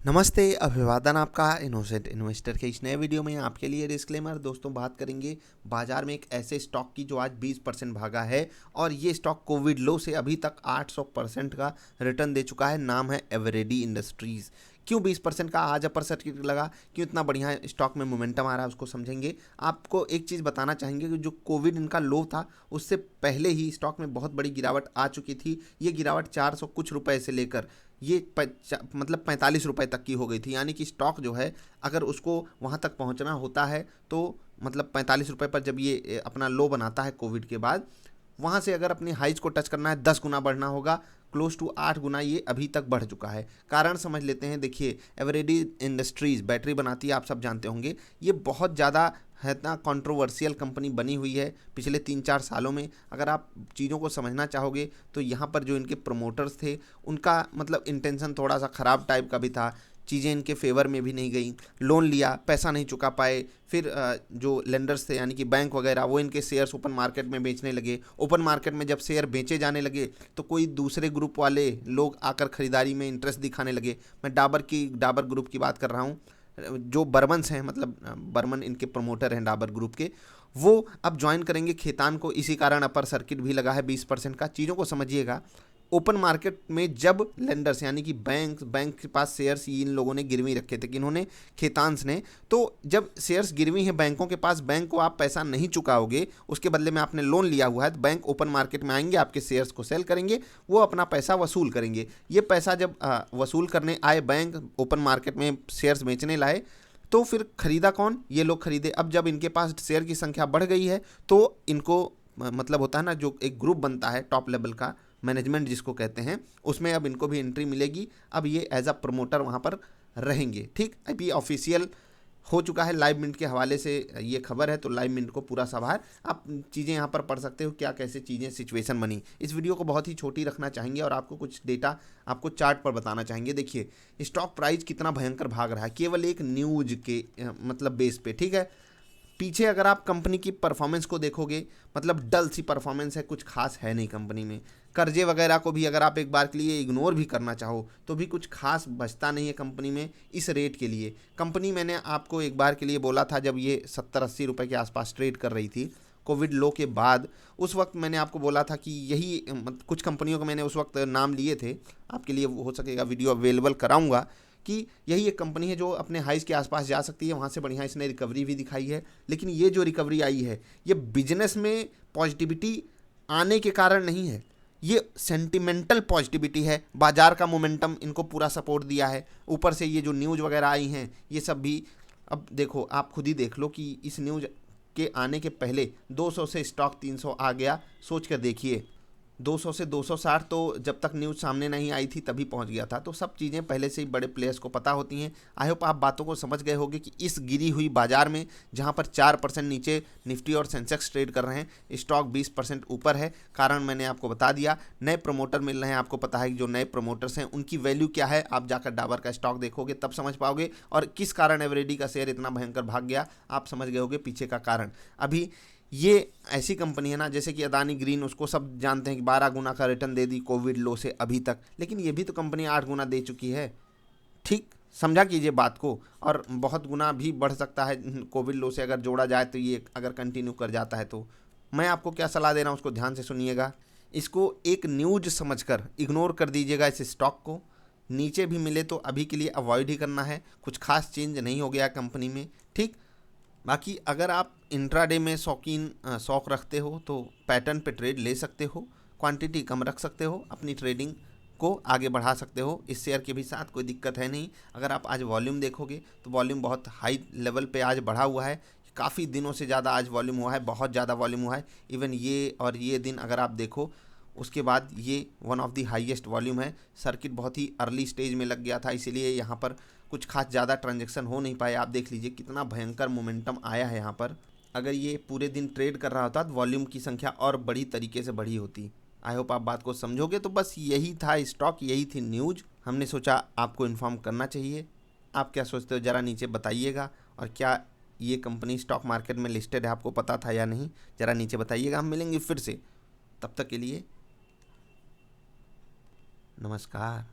नमस्ते, अभिवादन आपका इनोसेंट इन्वेस्टर के इस नए वीडियो में आपके लिए डिस्क्लेमर। दोस्तों, बात करेंगे बाजार में एक ऐसे स्टॉक की जो आज 20% भागा है और ये स्टॉक कोविड लो से अभी तक 800% का रिटर्न दे चुका है। नाम है एवरेडी इंडस्ट्रीज़। क्यों 20% का आज अपर सर्किट लगा, क्यों इतना बढ़िया स्टॉक में मोमेंटम आ रहा है, उसको समझेंगे। आपको एक चीज़ बताना चाहेंगे कि जो कोविड इनका लो था उससे पहले ही स्टॉक में बहुत बड़ी गिरावट आ चुकी थी। ये गिरावट 400 कुछ रुपए से लेकर ये मतलब 45 रुपए तक की हो गई थी। यानी कि स्टॉक जो है अगर उसको वहाँ तक पहुँचना होता है तो मतलब 45 रुपए पर जब ये अपना लो बनाता है कोविड के बाद, वहाँ से अगर अपनी हाइज को टच करना है 10 गुना बढ़ना होगा। क्लोज टू 8 गुना ये अभी तक बढ़ चुका है। कारण समझ लेते हैं। देखिए, एवरेडी इंडस्ट्रीज़ बैटरी बनाती है, आप सब जानते होंगे। ये बहुत ज़्यादा है ना कंट्रोवर्शियल कंपनी बनी हुई है पिछले 3-4 सालों में। अगर आप चीज़ों को समझना चाहोगे तो यहाँ पर जो इनके प्रमोटर्स थे उनका मतलब इंटेंशन थोड़ा सा ख़राब टाइप का भी था। चीज़ें इनके फेवर में भी नहीं गई। लोन लिया, पैसा नहीं चुका पाए। फिर जो लेंडर्स थे यानी कि बैंक वगैरह, वो इनके शेयर्स ओपन मार्केट में बेचने लगे। ओपन मार्केट में जब शेयर बेचे जाने लगे तो कोई दूसरे ग्रुप वाले लोग आकर खरीदारी में इंटरेस्ट दिखाने लगे। मैं डाबर ग्रुप की बात कर रहा हूँ। जो बर्मन्स हैं, मतलब बर्मन इनके प्रमोटर हैं डाबर ग्रुप के, वो अब ज्वाइन करेंगे खेतान को। इसी कारण अपर सर्किट भी लगा है 20% का। चीज़ों को समझिएगा। ओपन मार्केट में जब लेंडर्स यानी कि बैंक के पास शेयर्स इन लोगों ने गिरवी रखे थे, किन्होंने, खेतान्स ने। तो जब शेयर्स गिरवी हैं बैंकों के पास, बैंक को आप पैसा नहीं चुकाओगे, उसके बदले में आपने लोन लिया हुआ है, तो बैंक ओपन मार्केट में आएंगे, आपके शेयर्स को सेल करेंगे, वो अपना पैसा वसूल करेंगे। ये पैसा जब वसूल करने आए बैंक ओपन मार्केट में शेयर्स बेचने लाए, तो फिर खरीदा कौन? ये लोग खरीदे। अब जब इनके पास शेयर की संख्या बढ़ गई है तो इनको मतलब होता है ना, जो एक ग्रुप बनता है टॉप लेवल का, मैनेजमेंट जिसको कहते हैं, उसमें अब इनको भी एंट्री मिलेगी। अब ये एज अ प्रमोटर वहाँ पर रहेंगे। ठीक, अभी ऑफिशियल हो चुका है। लाइव मिनट के हवाले से ये खबर है, तो लाइव मिनट को पूरा सवार आप चीज़ें यहाँ पर पढ़ सकते हो, क्या कैसे चीज़ें सिचुएशन बनी। इस वीडियो को बहुत ही छोटी रखना चाहेंगे और आपको कुछ डेटा आपको चार्ट पर बताना चाहेंगे। देखिए, स्टॉक प्राइस कितना भयंकर भाग रहा है केवल एक न्यूज के मतलब बेस पे। ठीक है, पीछे अगर आप कंपनी की परफॉर्मेंस को देखोगे, मतलब डल सी परफॉर्मेंस है, कुछ खास है नहीं कंपनी में। कर्जे वगैरह को भी अगर आप एक बार के लिए इग्नोर भी करना चाहो तो भी कुछ खास बचता नहीं है कंपनी में इस रेट के लिए। कंपनी, मैंने आपको एक बार के लिए बोला था जब ये 70-80 रुपये के आसपास ट्रेड कर रही थी कोविड लो के बाद, उस वक्त मैंने आपको बोला था कि यही कुछ कंपनियों को मैंने उस वक्त नाम लिए थे। आपके लिए हो सकेगा वीडियो अवेलेबल कराऊंगा कि यही एक कंपनी है जो अपने हाइज के आसपास जा सकती है। वहाँ से बढ़िया इसने रिकवरी भी दिखाई है। लेकिन ये जो रिकवरी आई है ये बिजनेस में पॉजिटिविटी आने के कारण नहीं है, ये सेंटिमेंटल पॉजिटिविटी है। बाजार का मोमेंटम इनको पूरा सपोर्ट दिया है। ऊपर से ये जो न्यूज़ वगैरह आई हैं ये सब भी, अब देखो आप खुद ही देख लो कि इस न्यूज़ के आने के पहले 200 से स्टॉक 300 आ गया। सोच कर देखिए, 200 से 260 तो जब तक न्यूज़ सामने नहीं आई थी तभी पहुंच गया था। तो सब चीज़ें पहले से ही बड़े प्लेयर्स को पता होती हैं। आई होप आप बातों को समझ गए होंगे कि इस गिरी हुई बाजार में जहां पर 4% नीचे निफ्टी और सेंसेक्स ट्रेड कर रहे हैं, स्टॉक 20% ऊपर है। कारण मैंने आपको बता दिया, नए प्रमोटर मिल रहे हैं। आपको पता है कि जो नए प्रमोटर्स हैं उनकी वैल्यू क्या है, आप जाकर डाबर का स्टॉक देखोगे तब समझ पाओगे। और किस कारण एवरेडी का शेयर इतना भयंकर भाग गया, आप समझ गए होगे पीछे का कारण। अभी ये ऐसी कंपनी है ना, जैसे कि अदानी ग्रीन, उसको सब जानते हैं कि 12 गुना का रिटर्न दे दी कोविड लो से अभी तक, लेकिन ये भी तो कंपनी 8 गुना दे चुकी है। ठीक, समझा कीजिए बात को। और बहुत गुना भी बढ़ सकता है कोविड लो से अगर जोड़ा जाए, तो ये अगर कंटिन्यू कर जाता है तो। मैं आपको क्या सलाह दे रहा हूँ उसको ध्यान से सुनिएगा। इसको एक न्यूज समझकर इग्नोर कर दीजिएगा इस स्टॉक को। नीचे भी मिले तो अभी के लिए अवॉइड ही करना है। कुछ खास चेंज नहीं हो गया कंपनी में। ठीक, बाकी अगर आप इंट्राडे में शौक रखते हो तो पैटर्न पे ट्रेड ले सकते हो, क्वांटिटी कम रख सकते हो, अपनी ट्रेडिंग को आगे बढ़ा सकते हो। इस शेयर के भी साथ कोई दिक्कत है नहीं। अगर आप आज वॉल्यूम देखोगे तो वॉल्यूम बहुत हाई लेवल पे आज बढ़ा हुआ है। काफ़ी दिनों से ज़्यादा आज वॉल्यूम हुआ है, बहुत ज़्यादा वॉल्यूम हुआ है। इवन ये और ये दिन अगर आप देखो, उसके बाद ये one of the highest volume है। सर्किट बहुत ही अर्ली स्टेज में लग गया था, इसीलिए यहाँ पर कुछ खास ज़्यादा ट्रांजैक्शन हो नहीं पाए। आप देख लीजिए कितना भयंकर मोमेंटम आया है यहाँ पर। अगर ये पूरे दिन ट्रेड कर रहा होता तो वॉल्यूम की संख्या और बड़ी तरीके से बढ़ी होती। आई होप आप बात को समझोगे। तो बस यही था स्टॉक, यही थी न्यूज़, हमने सोचा आपको इन्फॉर्म करना चाहिए। आप क्या सोचते हो ज़रा नीचे बताइएगा। और क्या ये कंपनी स्टॉक मार्केट में लिस्टेड है, आपको पता था या नहीं, ज़रा नीचे बताइएगा। हम मिलेंगे फिर से, तब तक के लिए नमस्कार।